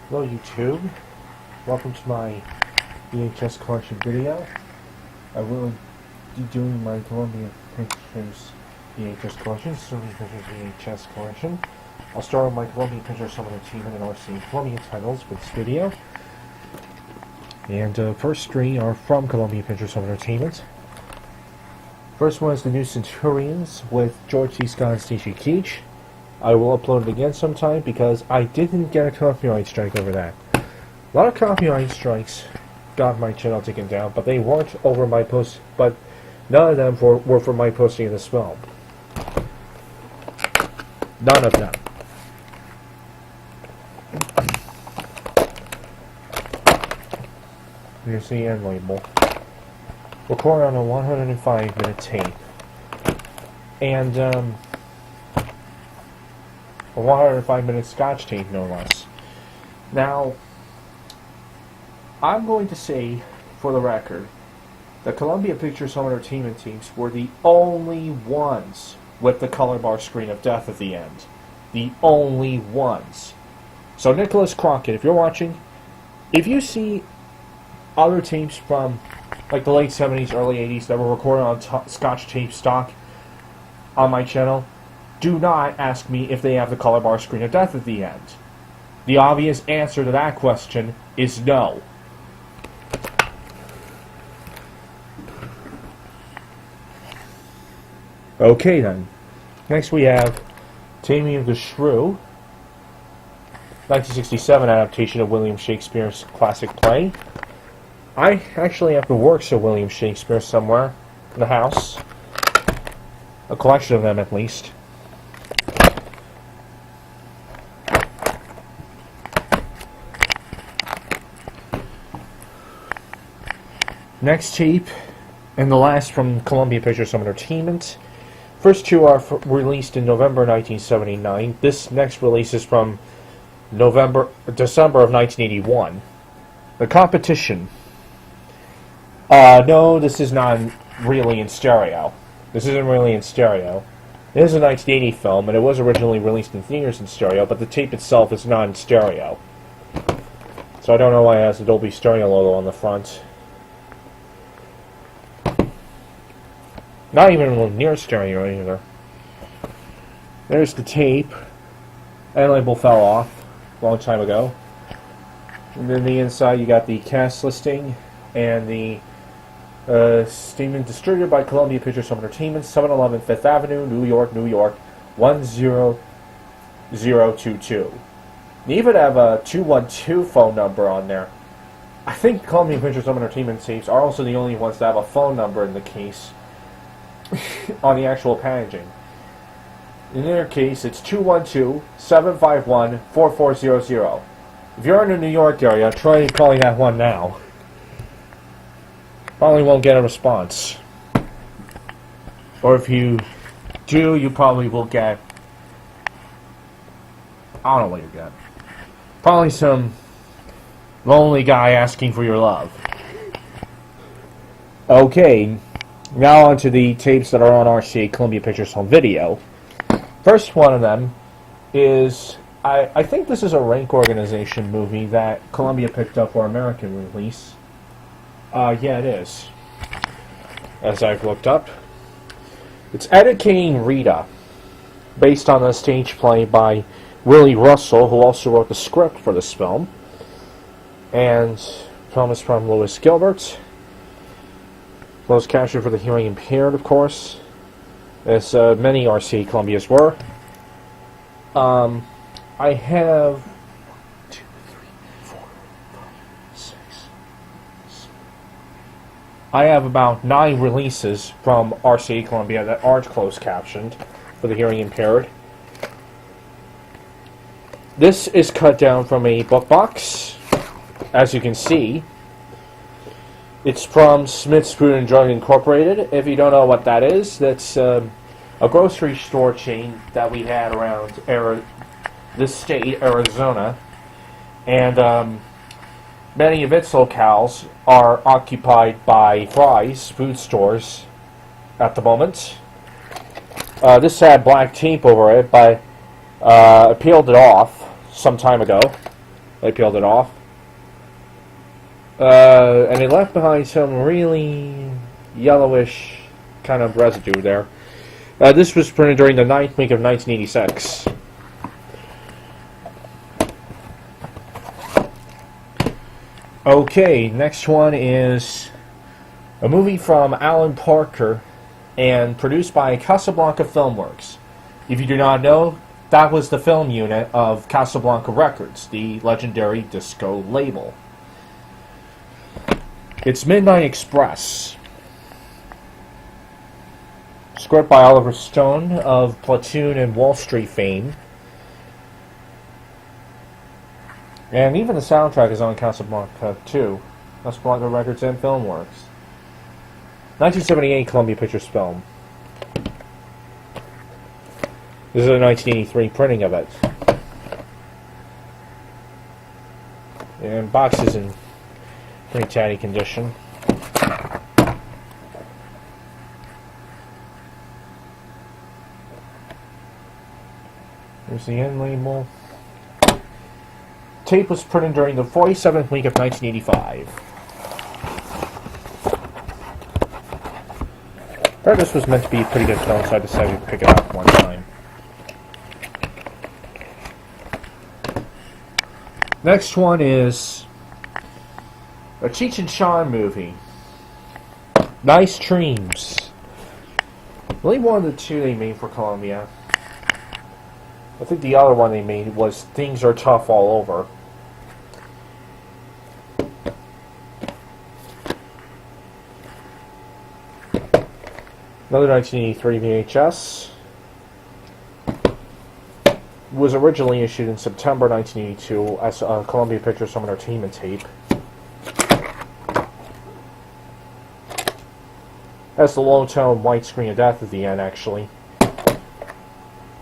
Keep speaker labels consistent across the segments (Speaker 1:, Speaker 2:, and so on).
Speaker 1: Hello YouTube, welcome to my VHS collection video. I will be doing my Columbia Pictures VHS collection, Sony Pictures VHS collection. I'll start with my Columbia Pictures Summer Entertainment and RCA-Columbia titles with this video. And first three are from Columbia Pictures Summer Entertainment. First one is the new Centurions with George C. Scott and Stacy Keach. I will upload it again sometime because I didn't get a copyright strike over that. A lot of copyright strikes got my channel taken down, but they weren't over my post. But none of them were for my posting in this film. None of them. Here's the end label. Recorded on a 105-minute tape, and a 105-minute Scotch tape, no less. Now, I'm going to say, for the record, the Columbia Pictures Home Entertainment teams were the only ones with the color bar screen of death at the end. The only ones. So, Nicholas Crockett, if you're watching, if you see other tapes from like the late 70s, early 80s that were recorded on Scotch tape stock on my channel, do not ask me if they have the color bar screen of death at the end. The obvious answer to that question is no. Okay then. Next we have Taming of the Shrew, 1967 adaptation of William Shakespeare's classic play. I actually have the works of William Shakespeare somewhere in the house. A collection of them, at least. Next tape, and the last from Columbia Pictures Home Entertainment. First two are released in November 1979. This next release is from December of 1981. The Competition. No, this is not really in stereo. This isn't really in stereo. It is a 1980 film, and it was originally released in theaters in stereo, but the tape itself is not in stereo. So I don't know why it has the Dolby Stereo logo on the front. Not even near stereo either. There's the tape. That label fell off a long time ago. And then the inside you got the cast listing and the statement distributed by Columbia Pictures Home Entertainment, 711 Fifth Avenue, New York, New York, 10022. They even have a 212 phone number on there. I think Columbia Pictures Home Entertainment tapes are also the only ones that have a phone number in the case on the actual packaging. In their case, it's 212-751-4400. If you're in the New York area, try calling that one now. Probably won't get a response. Or if you do, you probably will get... I don't know what you get. Probably some lonely guy asking for your love. Okay, now on to the tapes that are on RCA-Columbia Pictures Home Video. First one of them is... I think this is a rank organization movie that Columbia picked up for American release. Yeah, it is. As I've looked up. It's Educating Rita, based on a stage play by Willie Russell, who also wrote the script for this film. And the film is from Louis Gilbert. Closed caption for the hearing impaired, of course, as many RCA Columbias were. I have 2, 3, 4, 5, 6. I have about 9 releases from RCA Columbia that aren't closed captioned for the hearing impaired. This is cut down from a book box, as you can see. It's from Smith's Food and Drug Incorporated. If you don't know what that is, that's a grocery store chain that we had around this state, Arizona, and many of its locales are occupied by Fry's food stores at the moment. This had black tape over it, but I peeled it off some time ago. I peeled it off. And it left behind some really yellowish kind of residue there. This was printed during the 9th week of 1986. Okay, next one is a movie from Alan Parker and produced by Casablanca Filmworks. If you do not know, that was the film unit of Casablanca Records, the legendary disco label. It's Midnight Express. Script by Oliver Stone of Platoon and Wall Street fame. And even the soundtrack is on Casablanca too. Casablanca Records and Filmworks. 1978 Columbia Pictures film. This is a 1983 printing of it. And box is in pretty tatty condition. Here's the end label. Tape was printed during the 47th week of 1985. I heard this was meant to be a pretty good film, so I decided to pick it up one time. Next one is a Cheech and Chong movie. Nice Dreams. I believe one of the two they made for Columbia. I think the other one they made was Things Are Tough All Over. Another 1983 VHS. Was originally issued in September 1982 as a Columbia Pictures Home Entertainment tape. Has the low-tone white screen of death at the end, actually.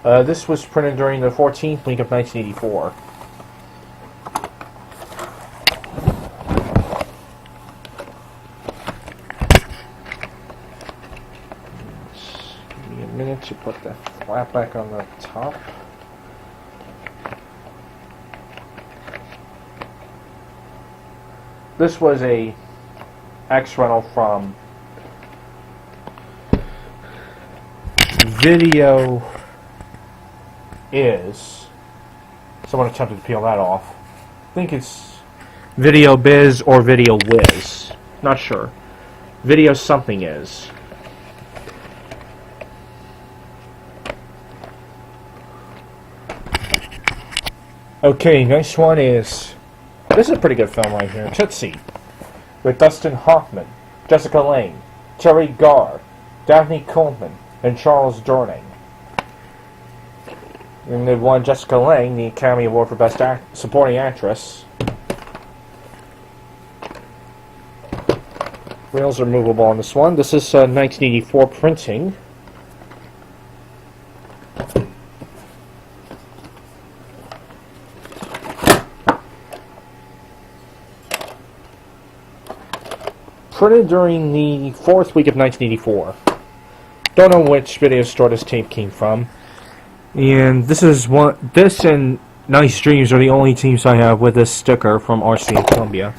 Speaker 1: This was printed during the 14th week of 1984. Give me a minute to put the flap back on the top. This was a X-rental from Video Is. Someone attempted to peel that off. I think it's Video Biz or Video Wiz. Not sure. Video something is. Okay, next one is... This is a pretty good film right here. Tootsie. With Dustin Hoffman, Jessica Lange, Terry Garr, Daphne Coleman, and Charles Durning. And they won Jessica Lange the Academy Award for Best Supporting Actress. Rails are movable on this one. This is 1984 printing. Printed during the 4th week of 1984. Don't know which video store this tape came from. And this is one. This and Nice Dreams are the only teams I have with this sticker from RCA-Columbia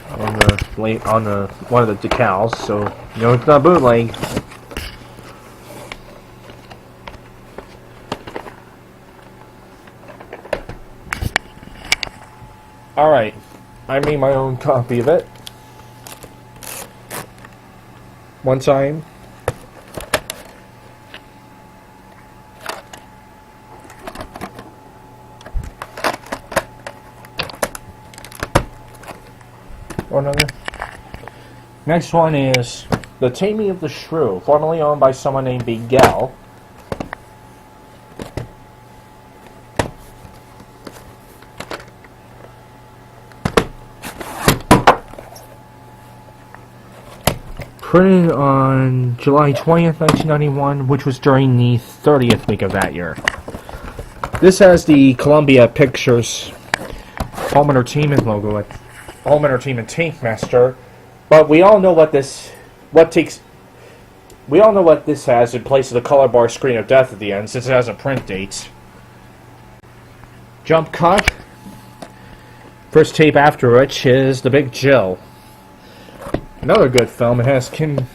Speaker 1: on the one of the decals. So you know it's not bootleg. All right, I made my own copy of it. One time. Or another. Next one is The Taming of the Shrew, formerly owned by someone named Big Gal. Printed on July 20th, 1991, which was during the 30th week of that year. This has the Columbia Pictures Home Entertainment logo at Home Entertainment Tape Master, but we all know what this has in place of the color bar screen of death at the end, since it has a print date. Jump cut. First tape after which is The Big Jill. Another good film. It has an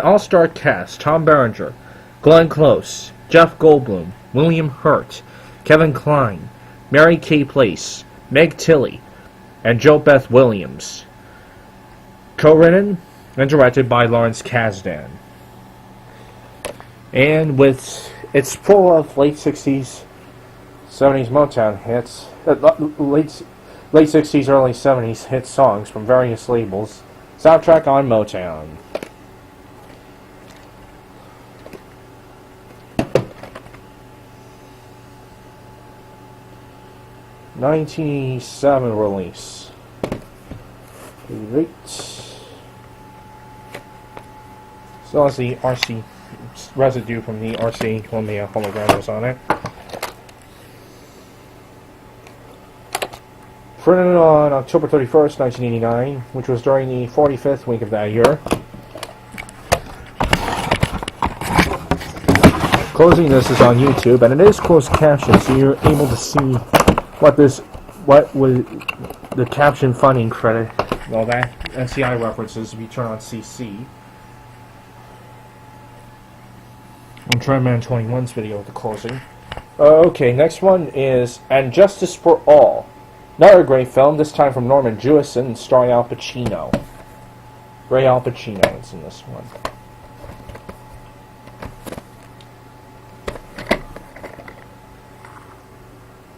Speaker 1: all-star cast: Tom Berenger, Glenn Close, Jeff Goldblum, William Hurt, Kevin Kline, Mary Kay Place, Meg Tilly, and Jo Beth Williams. Co-written and directed by Lawrence Kasdan. And it's full of late 60s, 70s Motown hits, late 60s, early 70s hit songs from various labels. Soundtrack on Motown. '97 release. Right. Still has the RC residue from the RCA-Columbia hologram was on it. Printed on October 31st, 1989, which was during the 45th week of that year. Closing this is on YouTube, and it is closed captioned, so you're able to see what was the caption funding credit, all that NCI references if you turn on CC. On Tryman 21's video at the closing. Okay, next one is And Justice for All. Another great film, this time from Norman Jewison, starring Al Pacino. Ray Al Pacino is in this one.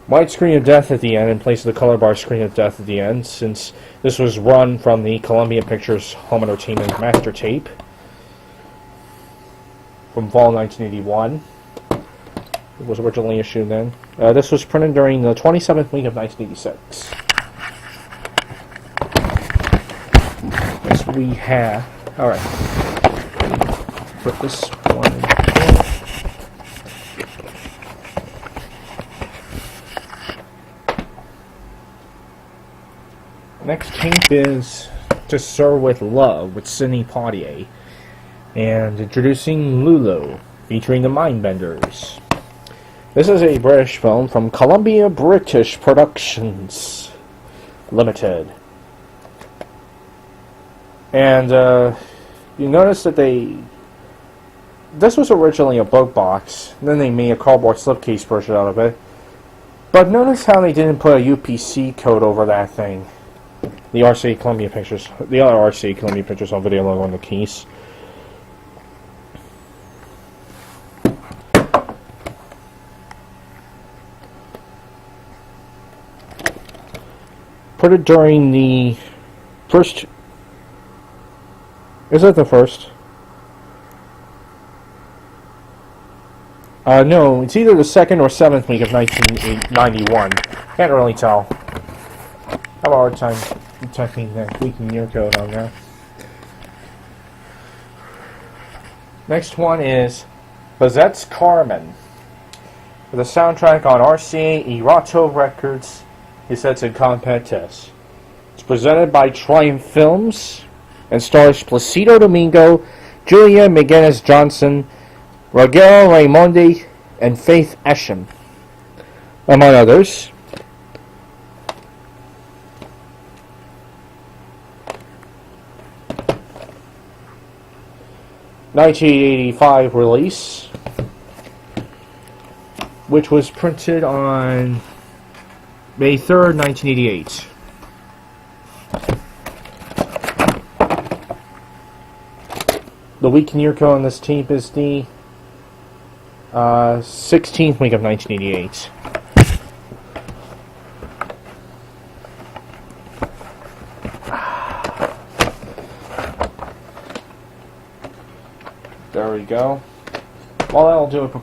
Speaker 1: White screen of death at the end in place of the color bar screen of death at the end, since this was run from the Columbia Pictures Home Entertainment Master Tape from fall 1981. It was originally issued then. This was printed during the 27th week of 1986. Next we have... Alright. Put this one in here. Next tape is To Sir With Love with Sidney Poitier. And introducing Lulu, featuring the Mindbenders. This is a British film from Columbia British Productions Limited. And you notice that this was originally a book box, then they made a cardboard slipcase version out of it. But notice how they didn't put a UPC code over that thing. The RCA-Columbia Pictures, the other RCA-Columbia Pictures on video logo on the case. Put it during the first... Is it the first? No, it's either the 2nd or 7th week of 1991. Can't really tell. I have a hard time detecting the week and year code on there. Next one is Bazette's Carmen. With a soundtrack on RCA Erato Records, Cassettes and Compact Discs. It's presented by Triumph Films and stars Placido Domingo, Julia McGinnis-Johnson, Rogero Raimondi, and Faith Esham, among others. '1985 release, which was printed on May 3rd, 1988. The week and year code on this tape is the 16th week of 1988. There we go. Well, that'll do it for